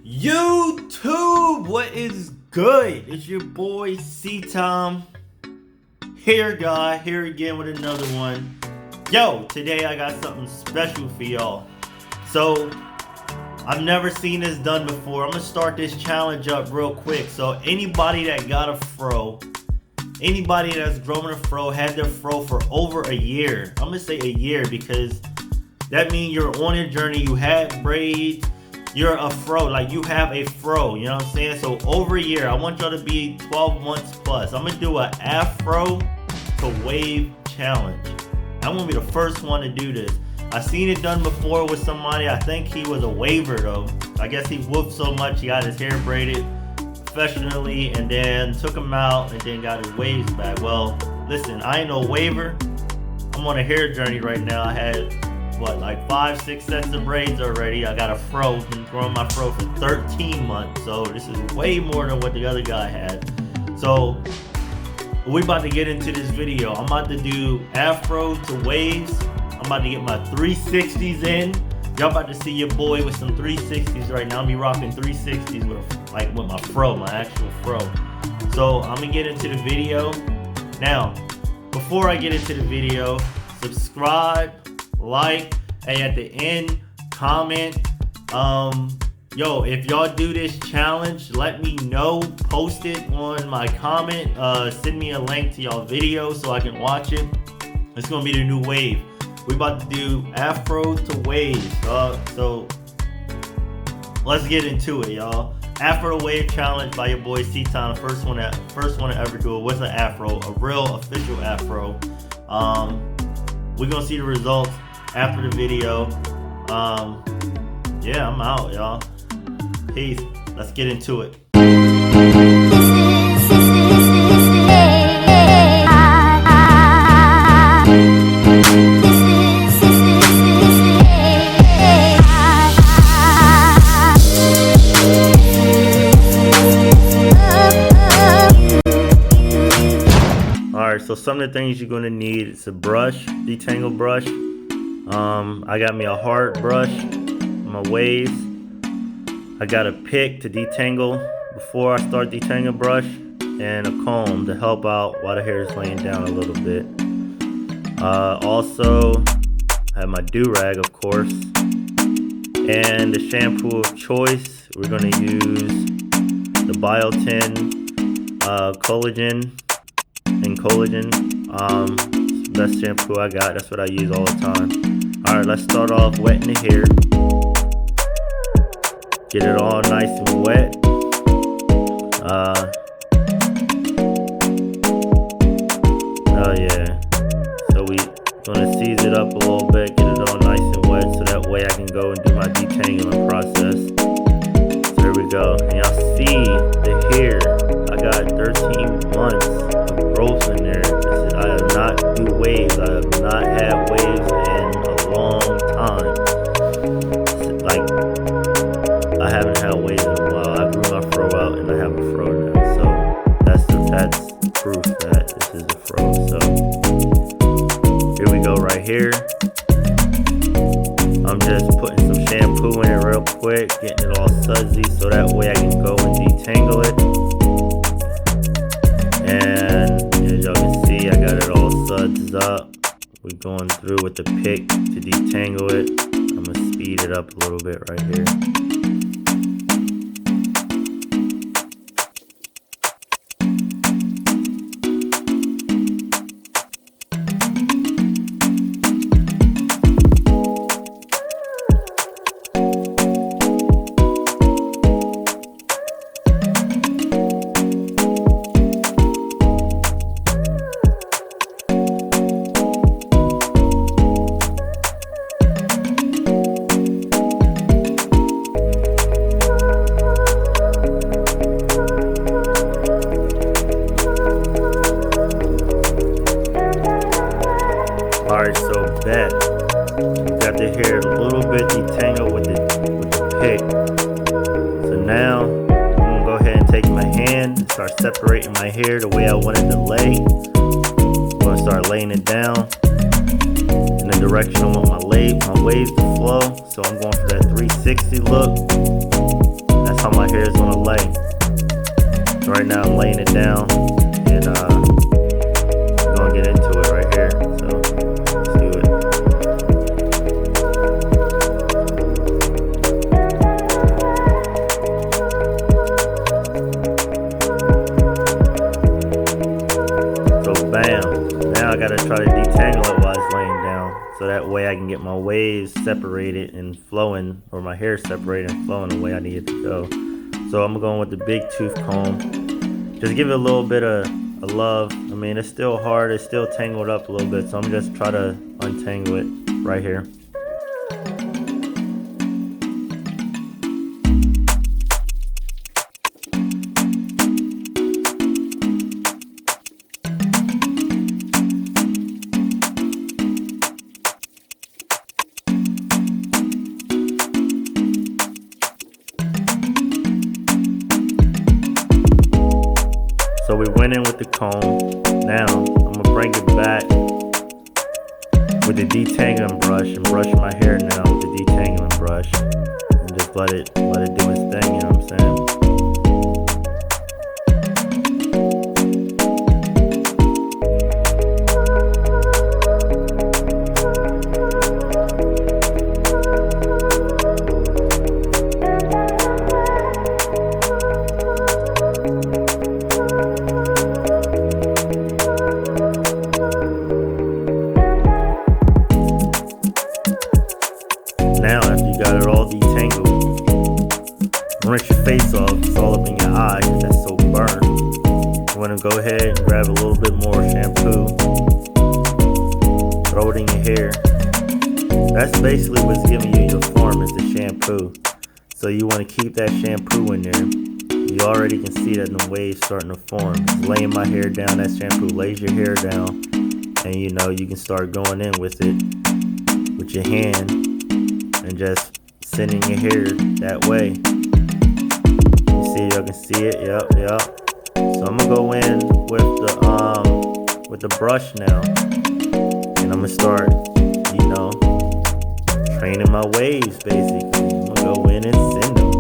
YouTube, what is good? It's your boy C-Tom, hair guy, here again with another one. Yo, today I got something special for y'all. So, I've never seen this done before. I'm gonna start this challenge up real quick. So anybody that got a fro, anybody that's growing a fro, had their fro for over a year. I'm gonna say a year because that means you're on a journey, you had braids, you're a fro, like you have a fro, you know what I'm saying? So over a year, I want y'all to be 12 months plus. I'm gonna do an afro to wave challenge. I'm gonna be the first one to do this. I seen it done before with somebody. I think he was a waver though. I guess he whooped so much he got his hair braided professionally and then took him out and then got his waves back. Well, listen, I ain't no waver. I'm on a hair journey right now. I had like 5-6 sets of braids already. I got a fro, been growing my fro for 13 months. So this is way more than what the other guy had. So we about to get into this video. I'm about to do afro to waves. I'm about to get my 360s in. Y'all about to see your boy with some 360s right now. I'm be rocking 360s with my fro, my actual fro. So I'm gonna get into the video. Now, before I get into the video, subscribe, like, and at the end, comment. Yo, if y'all do this challenge, let me know. Post it on my comment. Send me a link to y'all video so I can watch it. It's gonna be the new wave. We about to do afro to waves, so let's get into it, y'all. Afro wave challenge by your boy C-Town, the first one to ever do it. What's an afro? A real official afro. We're gonna see the results after the video. Yeah, I'm out, y'all. Peace. Let's get into it. So some of the things you're gonna need is a brush, detangle brush. I got me a hard brush, my waves. I got a pick to detangle before I start detangle brush, and a comb to help out while the hair is laying down a little bit. Also, I have my do-rag, of course, and the shampoo of choice. We're gonna use the Biotin collagen. Best shampoo I got. That's what I use all the time. Alright, let's start off wetting the hair. Get it all nice and wet. Oh yeah. So we gonna seize it up a little bit, get it all nice and wet so that way I can go and do my detangling process. So there we go. And y'all see the hair. I got 13 months of growth in there. I have not do waves. I have not had waves in a long time. Like, I haven't had waves in a while. I grew my fro out and I have a fro now. So that's proof that this is a fro. So here we go right here. I'm just putting some shampoo in it real quick, getting it all sudsy so that way I can go and detangle it. And as y'all can see, I got it all suds up. We're going through with the pick to detangle it. I'm gonna speed it up a little bit right here. Alright, so bet you got the hair a little bit detangled with the pick. So now I'm gonna go ahead and take my hand and start separating my hair the way I want it to lay. I'm gonna start laying it down in the direction I want my waves to flow. So I'm going for that 360 look. That's how right now I'm laying it down, and we're gonna get into it right here. So let's do it. So bam, now I gotta try to detangle it while it's laying down, so that way I can get my waves separated and flowing, or my hair separated and flowing the way I need it to go. So I'm going with the big tooth comb. Just give it a little bit of love. I mean, it's still hard, it's still tangled up a little bit, so I'm just trying to untangle it right here. So we went in with the comb. Now I'm gonna bring it back with the detangling brush and brush my hair now with the detangling brush, and just let it do its thing. You know what I'm saying? Now, after you got it all detangled, rinse your face off. It's all up in your eye because that's so burnt. You want to go ahead and grab a little bit more shampoo, throw it in your hair. That's basically what's giving you your form, is the shampoo. So you want to keep that shampoo in there. You already can see that the waves starting to form. Just laying my hair down, that shampoo lays your hair down, and you know you can start going in with it with your hand and just sending your hair that way. You see, y'all can see it. Yep. So I'm gonna go in with the brush now, and I'm gonna start, you know, training my waves basically. I'm gonna go in and send them.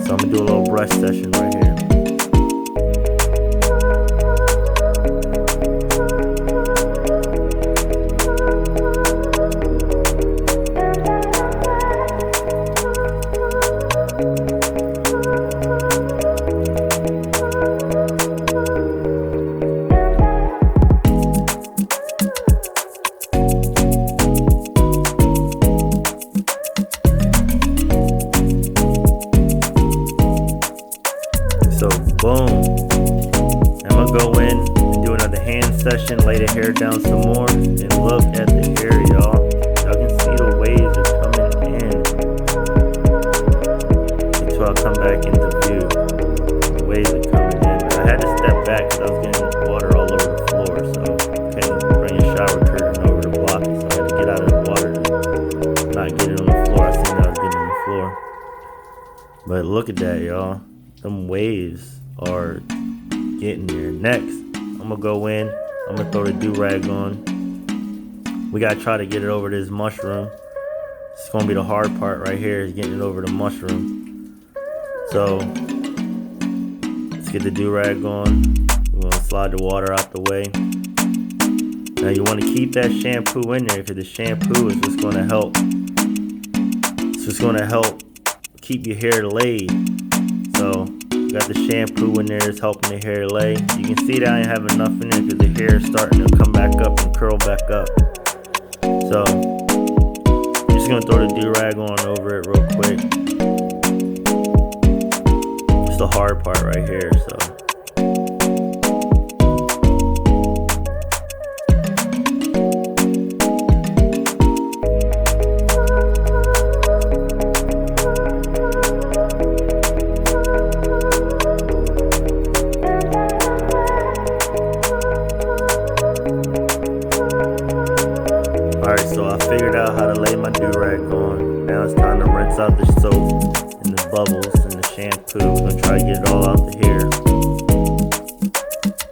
So I'm gonna do a little brush session right here. So boom, I'm gonna go in and do another hand session, lay the hair down some more, and look at the hair, y'all. Y'all can see the waves are coming in until I come back into view. The waves are coming in, but I had to step back because I was getting water all over the floor, so I can't bring a shower curtain over to block it, so I had to get out of the water and not get it on the floor. I seen that I was getting on the floor. But look at that, y'all. Them waves are getting there. Next, I'm gonna go in. I'm gonna throw the do-rag on. We gotta try to get it over this mushroom. It's gonna be the hard part right here, is getting it over the mushroom. So let's get the do-rag on. We're gonna slide the water out the way. Now you want to keep that shampoo in there, because the shampoo is just gonna help. It's just gonna help keep your hair laid. So you got the shampoo in there, it's helping the hair lay. You can see that I ain't have enough in there because the hair is starting to come back up and curl back up. So I'm just gonna throw the do-rag on over it real quick. It's the hard part right here. So alright, so I figured out how to lay my do-rag on. Now it's time to rinse out the soap and the bubbles and the shampoo. I'm gonna try to get it all out the hair.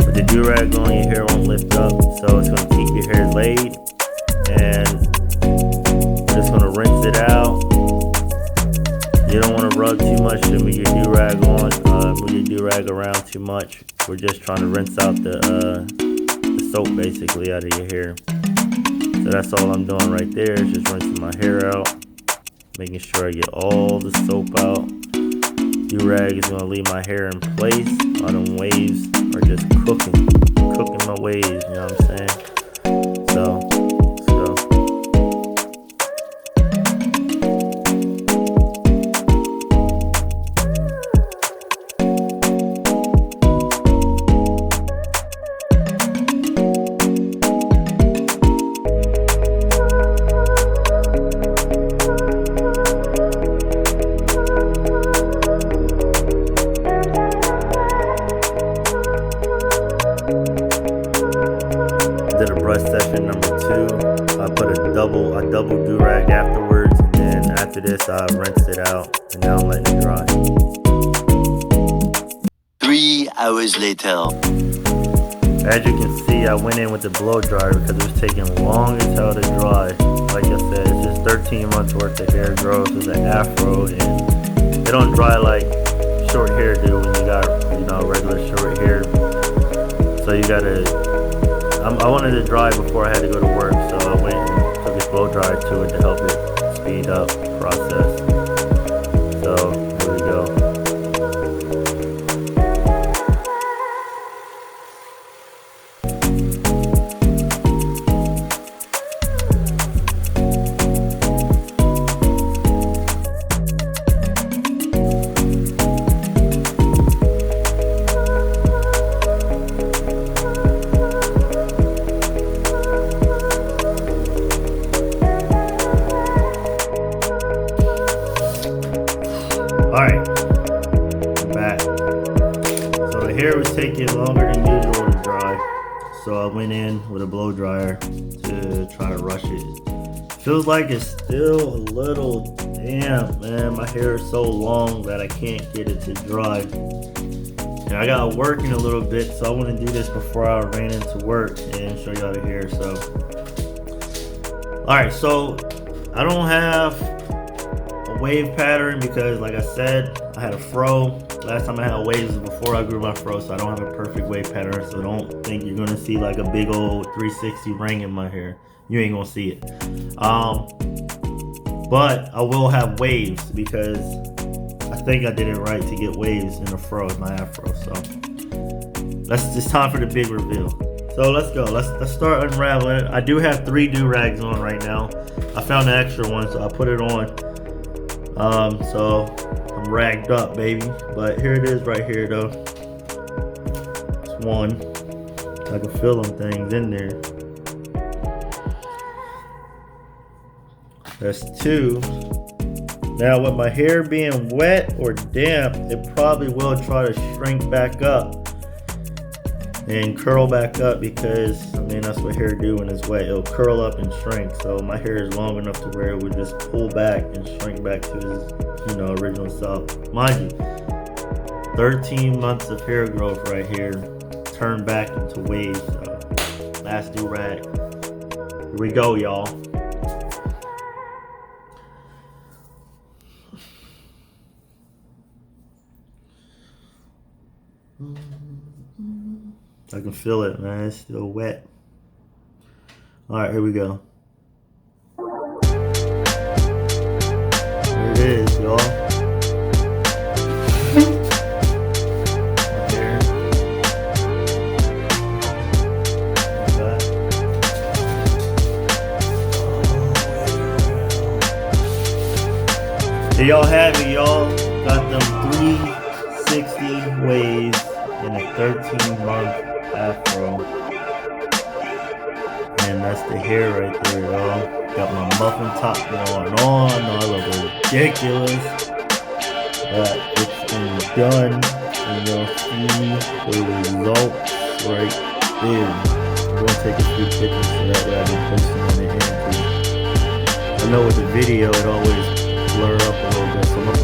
With the do-rag on, your hair won't lift up, so it's gonna keep your hair laid. And I'm just gonna rinse it out. You don't want to rub too much to move your do-rag on, move your do-rag around too much. We're just trying to rinse out the soap basically out of your hair. So that's all I'm doing right there, is just rinsing my hair out, making sure I get all the soap out. Do-rag is going to leave my hair in place. All them waves are just cooking my waves, you know what I'm saying? So, let's go. Did a brush session number 2. I put a double do-rag afterwards, and then after this I rinsed it out, and now I'm letting it dry. 3 hours later. As you can see, I went in with the blow dryer because it was taking long as hell to dry. Like I said, it's just 13 months worth of hair growth. It's an afro, and they don't dry like short hair do when you got, regular short hair. So you gotta, I wanted to dry before I had to go to work, so I went and took a blow dryer to it to help it speed up the process. So here we go. Alright, I'm back. So the hair was taking longer than usual to dry, so I went in with a blow dryer to try to rush it. Feels like it's still a little damp, man. My hair is so long that I can't get it to dry. And I got work in a little bit, so I want to do this before I ran into work and show y'all the hair. So, alright, so I don't have wave pattern because, like I said, I had a fro. Last time I had waves was before I grew my fro, so I don't have a perfect wave pattern. So don't think you're gonna see like a big old 360 ring in my hair. You ain't gonna see it. But I will have waves because I think I did it right to get waves in the fro with my afro. So it's time for the big reveal. So let's go. Let's start unraveling it. I do have 3 do-rags on right now. I found an extra one, so I put it on. So I'm ragged up, baby. But here it is right here though. It's 1. I can feel them things in there. That's 2. Now with my hair being wet or damp, it probably will try to shrink back up and curl back up because, that's what hair do when it's wet. It'll curl up and shrink. So my hair is long enough to where it would just pull back and shrink back to its, original self. Mind you, 13 months of hair growth right here turned back into waves. So last do-rag. Here we go, y'all. I can feel it, man. It's still wet. Alright, here we go. There it is, y'all. Right there. Like that. There y'all have it, y'all. Got them 360 waves in a 13-month afro. And that's the hair right there, y'all. Got my muffin top going on. I look ridiculous. But it's been done. And you'll see the results right there. I'm going to take a few pictures so that way I can post them in the hair too. I know with the video it always blur up a little bit, so I'm going to